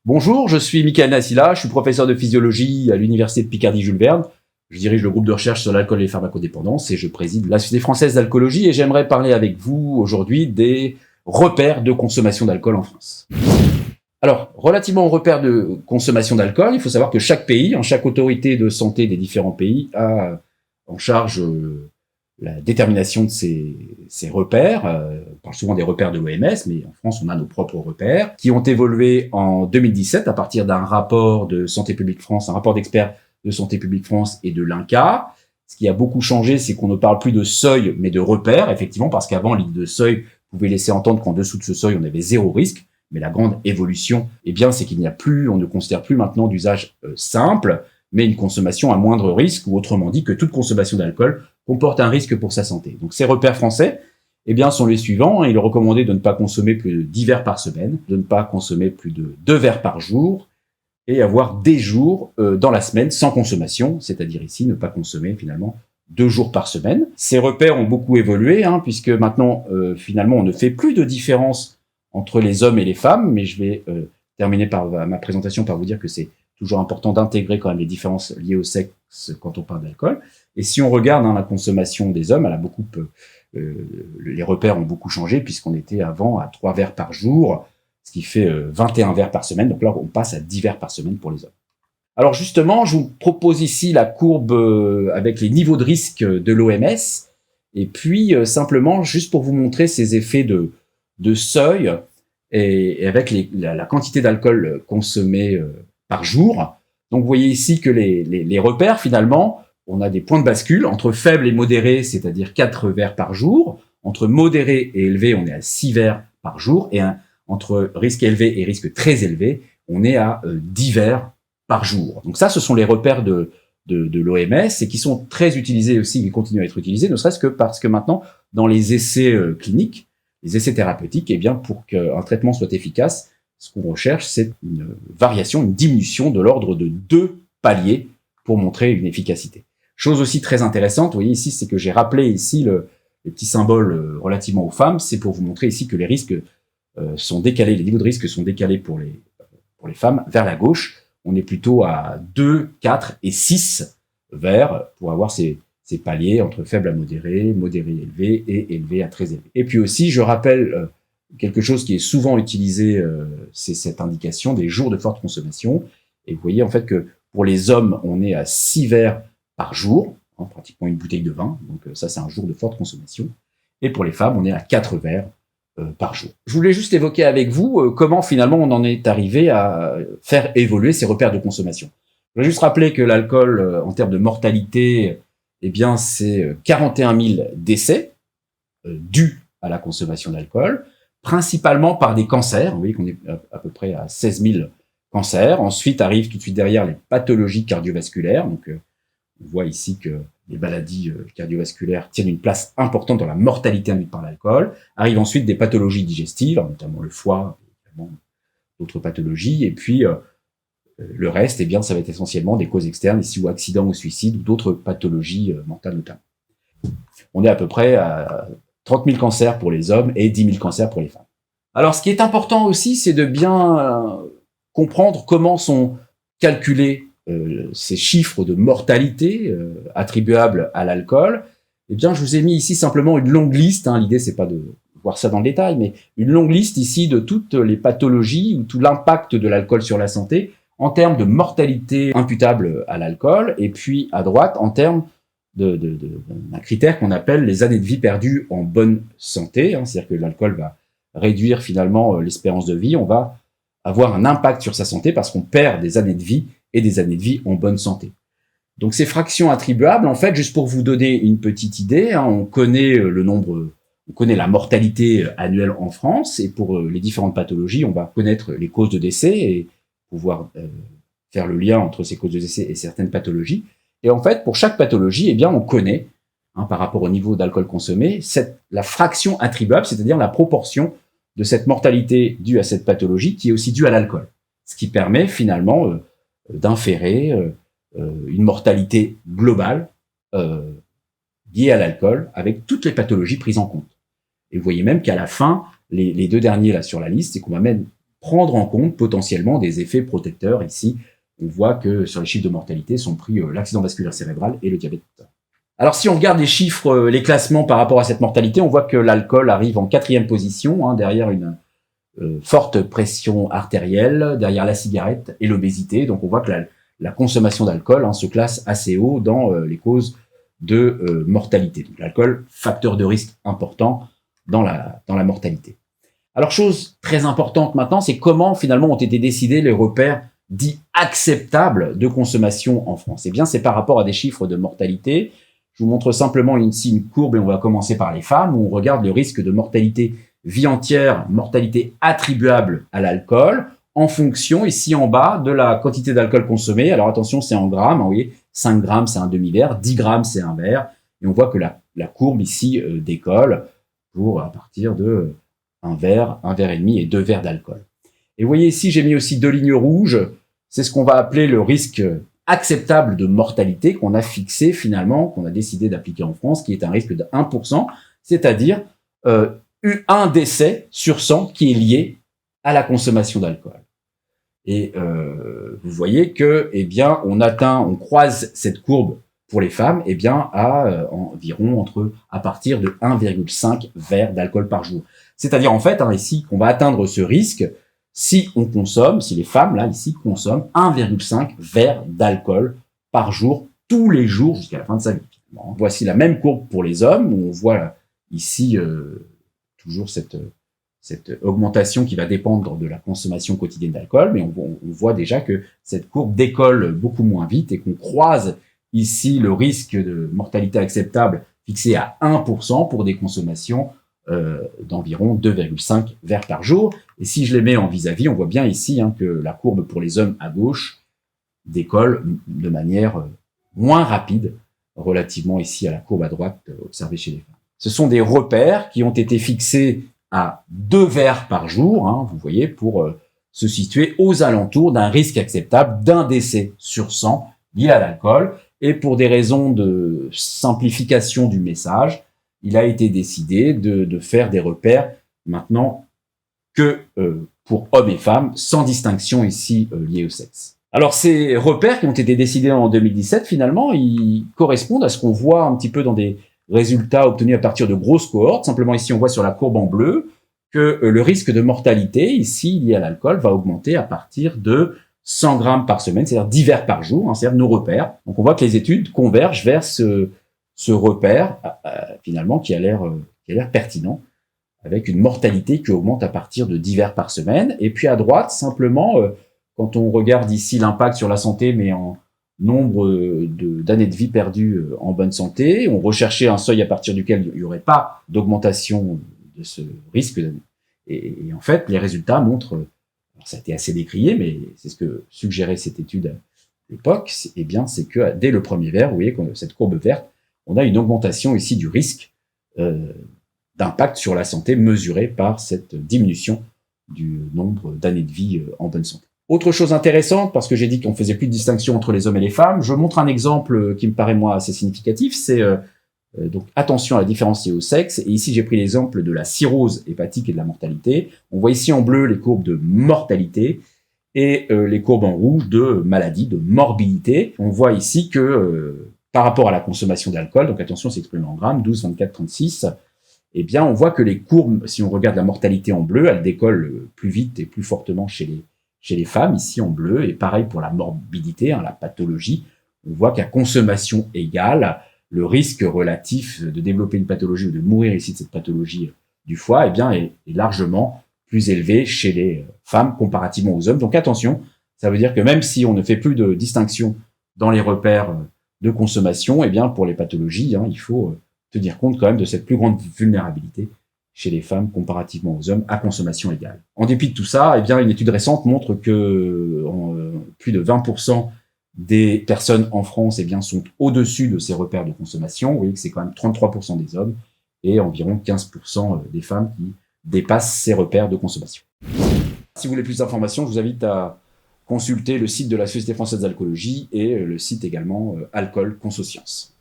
Bonjour, je suis Mickaël Nassila, je suis professeur de physiologie à l'Université de Picardie-Jules Verne. Je dirige le groupe de recherche sur l'alcool et les pharmacodépendances et je préside la Société française d'alcoolologie et j'aimerais parler avec vous aujourd'hui des repères de consommation d'alcool en France. Alors, relativement aux repères de consommation d'alcool, il faut savoir que chaque pays, chaque autorité de santé des différents pays a en charge la détermination de ces repères. On parle souvent des repères de l'OMS, mais en France, on a nos propres repères, qui ont évolué en 2017 à partir d'un rapport de Santé publique France, un rapport d'experts de Santé publique France et de l'INCa. Ce qui a beaucoup changé, c'est qu'on ne parle plus de seuil, mais de repères, effectivement, parce qu'avant, l'idée de seuil pouvait laisser entendre qu'en dessous de ce seuil, on avait zéro risque. Mais la grande évolution, c'est qu'il n'y a plus, on ne considère plus maintenant d'usage simple, mais une consommation à moindre risque, ou autrement dit que toute consommation d'alcool comporte un risque pour sa santé. Donc ces repères français, sont les suivants. Il est recommandé de ne pas consommer plus de 10 verres par semaine, de ne pas consommer plus de 2 verres par jour, et avoir des jours dans la semaine sans consommation, c'est-à-dire ici ne pas consommer finalement 2 jours par semaine. Ces repères ont beaucoup évolué, puisque maintenant finalement on ne fait plus de différence entre les hommes et les femmes, mais je vais terminer par ma présentation par vous dire que c'est toujours important d'intégrer quand même les différences liées au sexe quand on parle d'alcool. Et si on regarde la consommation des hommes, elle a beaucoup, les repères ont beaucoup changé puisqu'on était avant à 3 verres par jour, ce qui fait 21 verres par semaine. Donc là, on passe à 10 verres par semaine pour les hommes. Alors justement, je vous propose ici la courbe avec les niveaux de risque de l'OMS. Et puis simplement, juste pour vous montrer ces effets de seuil et avec la quantité d'alcool consommée par jour. Donc vous voyez ici que les repères, finalement, on a des points de bascule entre faible et modéré, c'est-à-dire 4 verres par jour. Entre modéré et élevé, on est à 6 verres par jour. Et entre risque élevé et risque très élevé, on est à 10 verres par jour. Donc ça, ce sont les repères de l'OMS et qui sont très utilisés aussi, qui continuent à être utilisés, ne serait-ce que parce que maintenant, dans les essais cliniques, les essais thérapeutiques, pour qu'un traitement soit efficace, ce qu'on recherche, c'est une variation, une diminution de l'ordre de 2 paliers pour montrer une efficacité. Chose aussi très intéressante, vous voyez ici, c'est que j'ai rappelé ici les petits symboles relativement aux femmes, c'est pour vous montrer ici que les risques sont décalés, les niveaux de risque sont décalés pour les femmes vers la gauche. On est plutôt à 2, 4 et 6 verres pour avoir ces paliers entre faible à modéré, modéré élevé et élevé à très élevé. Et puis aussi, je rappelle quelque chose qui est souvent utilisé, c'est cette indication des jours de forte consommation. Et vous voyez en fait que pour les hommes, on est à 6 verres par jour, pratiquement une bouteille de vin. Donc ça, c'est un jour de forte consommation. Et pour les femmes, on est à 4 verres par jour. Je voulais juste évoquer avec vous comment finalement on en est arrivé à faire évoluer ces repères de consommation. Je voulais juste rappeler que l'alcool, en termes de mortalité, c'est 41 000 décès dus à la consommation d'alcool, principalement par des cancers. Vous voyez qu'on est à peu près à 16 000 cancers. Ensuite arrivent tout de suite derrière les pathologies cardiovasculaires. Donc, on voit ici que les maladies cardiovasculaires tiennent une place importante dans la mortalité induite par l'alcool. Arrivent ensuite des pathologies digestives, notamment le foie, également d'autres pathologies. Et puis, le reste, ça va être essentiellement des causes externes, ici ou accidents ou suicides, ou d'autres pathologies mentales notamment. On est à peu près à 30 000 cancers pour les hommes et 10 000 cancers pour les femmes. Alors, ce qui est important aussi, c'est de bien comprendre comment sont calculés ces chiffres de mortalité attribuables à l'alcool. Je vous ai mis ici simplement une longue liste. L'idée, c'est pas de voir ça dans le détail, mais une longue liste ici de toutes les pathologies ou tout l'impact de l'alcool sur la santé en termes de mortalité imputable à l'alcool, et puis à droite, en termes d'un critère qu'on appelle les années de vie perdues en bonne santé, c'est-à-dire que l'alcool va réduire finalement l'espérance de vie, on va avoir un impact sur sa santé parce qu'on perd des années de vie et des années de vie en bonne santé. Donc ces fractions attribuables, en fait, juste pour vous donner une petite idée, on connaît on connaît la mortalité annuelle en France, et pour les différentes pathologies, on va connaître les causes de décès et pouvoir faire le lien entre ces causes de décès et certaines pathologies. Et en fait, pour chaque pathologie, on connaît, par rapport au niveau d'alcool consommé, la fraction attribuable, c'est-à-dire la proportion de cette mortalité due à cette pathologie qui est aussi due à l'alcool. Ce qui permet finalement d'inférer une mortalité globale liée à l'alcool avec toutes les pathologies prises en compte. Et vous voyez même qu'à la fin, les deux derniers là sur la liste, c'est qu'on va même prendre en compte potentiellement des effets protecteurs. Ici, on voit que sur les chiffres de mortalité sont pris l'accident vasculaire cérébral et le diabète. Alors si on regarde les chiffres, les classements par rapport à cette mortalité, on voit que l'alcool arrive en 4e position, derrière une forte pression artérielle, derrière la cigarette et l'obésité. Donc on voit que la consommation d'alcool se classe assez haut dans les causes de mortalité. Donc l'alcool, facteur de risque important dans la mortalité. Alors chose très importante maintenant, c'est comment finalement ont été décidés les repères dits acceptables de consommation en France. Eh bien c'est par rapport à des chiffres de mortalité. Je vous montre simplement ici une courbe et on va commencer par les femmes où on regarde le risque de mortalité vie entière, mortalité attribuable à l'alcool, en fonction, ici en bas, de la quantité d'alcool consommée. Alors attention, c'est en grammes, vous voyez, 5 grammes, c'est un demi-verre, 10 grammes, c'est un verre. Et on voit que la courbe ici décolle pour à partir de un verre et demi et 2 verres d'alcool. Et vous voyez ici, j'ai mis aussi 2 lignes rouges. C'est ce qu'on va appeler le risque acceptable de mortalité qu'on a fixé finalement, qu'on a décidé d'appliquer en France, qui est un risque de 1%, c'est-à-dire un décès sur 100 qui est lié à la consommation d'alcool. Et vous voyez que, eh bien, on croise cette courbe pour les femmes, eh bien, à environ à partir de 1,5 verre d'alcool par jour. C'est-à-dire en fait, ici, qu'on va atteindre ce risque si les femmes là ici consomment 1,5 verre d'alcool par jour tous les jours jusqu'à la fin de sa vie. Bon, voici la même courbe pour les hommes où on voit ici toujours cette augmentation qui va dépendre de la consommation quotidienne d'alcool, mais on voit déjà que cette courbe décolle beaucoup moins vite et qu'on croise ici le risque de mortalité acceptable fixé à 1% pour des consommations d'environ 2,5 verres par jour. Et si je les mets en vis-à-vis, on voit bien ici que la courbe pour les hommes à gauche décolle de manière moins rapide relativement ici à la courbe à droite observée chez les femmes. Ce sont des repères qui ont été fixés à 2 verres par jour, vous voyez, pour se situer aux alentours d'un risque acceptable d'un décès sur 100 lié à l'alcool. Et pour des raisons de simplification du message, il a été décidé de faire des repères maintenant que pour hommes et femmes, sans distinction ici liée au sexe. Alors ces repères qui ont été décidés en 2017, finalement, ils correspondent à ce qu'on voit un petit peu dans des résultats obtenus à partir de grosses cohortes. Simplement ici, on voit sur la courbe en bleu que le risque de mortalité, ici, lié à l'alcool, va augmenter à partir de 100 grammes par semaine, c'est-à-dire 10 verres par jour, c'est-à-dire nos repères. Donc on voit que les études convergent vers ce repère, finalement, qui a l'air pertinent, avec une mortalité qui augmente à partir de 10 verres par semaine. Et puis à droite, simplement, quand on regarde ici l'impact sur la santé, mais en nombre d'années de vie perdues en bonne santé, on recherchait un seuil à partir duquel il n'y aurait pas d'augmentation de ce risque. Et en fait, les résultats montrent, alors ça a été assez décrié, mais c'est ce que suggérait cette étude à l'époque, eh bien, c'est que dès le premier verre, vous voyez, cette courbe verte, on a une augmentation ici du risque d'impact sur la santé mesurée par cette diminution du nombre d'années de vie en bonne santé. Autre chose intéressante, parce que j'ai dit qu'on faisait plus de distinction entre les hommes et les femmes, je montre un exemple qui me paraît moi assez significatif, c'est donc attention à la différence liée au sexe, et ici j'ai pris l'exemple de la cirrhose hépatique et de la mortalité. On voit ici en bleu les courbes de mortalité et les courbes en rouge de maladie, de morbidité. On voit ici que par rapport à la consommation d'alcool, donc attention, c'est exprimé en grammes, 12, 24, 36, eh bien on voit que les courbes, si on regarde la mortalité en bleu, elle décolle plus vite et plus fortement chez les femmes, ici en bleu, et pareil pour la morbidité, la pathologie. On voit qu'à consommation égale, le risque relatif de développer une pathologie ou de mourir ici de cette pathologie du foie, eh bien, est largement plus élevé chez les femmes comparativement aux hommes. Donc attention, ça veut dire que même si on ne fait plus de distinction dans les repères de consommation, eh bien, pour les pathologies, il faut tenir compte quand même de cette plus grande vulnérabilité chez les femmes comparativement aux hommes à consommation égale. En dépit de tout ça, eh bien, une étude récente montre que plus de 20% des personnes en France eh bien, sont au-dessus de ces repères de consommation. Vous voyez que c'est quand même 33% des hommes et environ 15% des femmes qui dépassent ces repères de consommation. Si vous voulez plus d'informations, je vous invite à consulter le site de la Société française d'alcoolologie et le site également Alcool Consocience.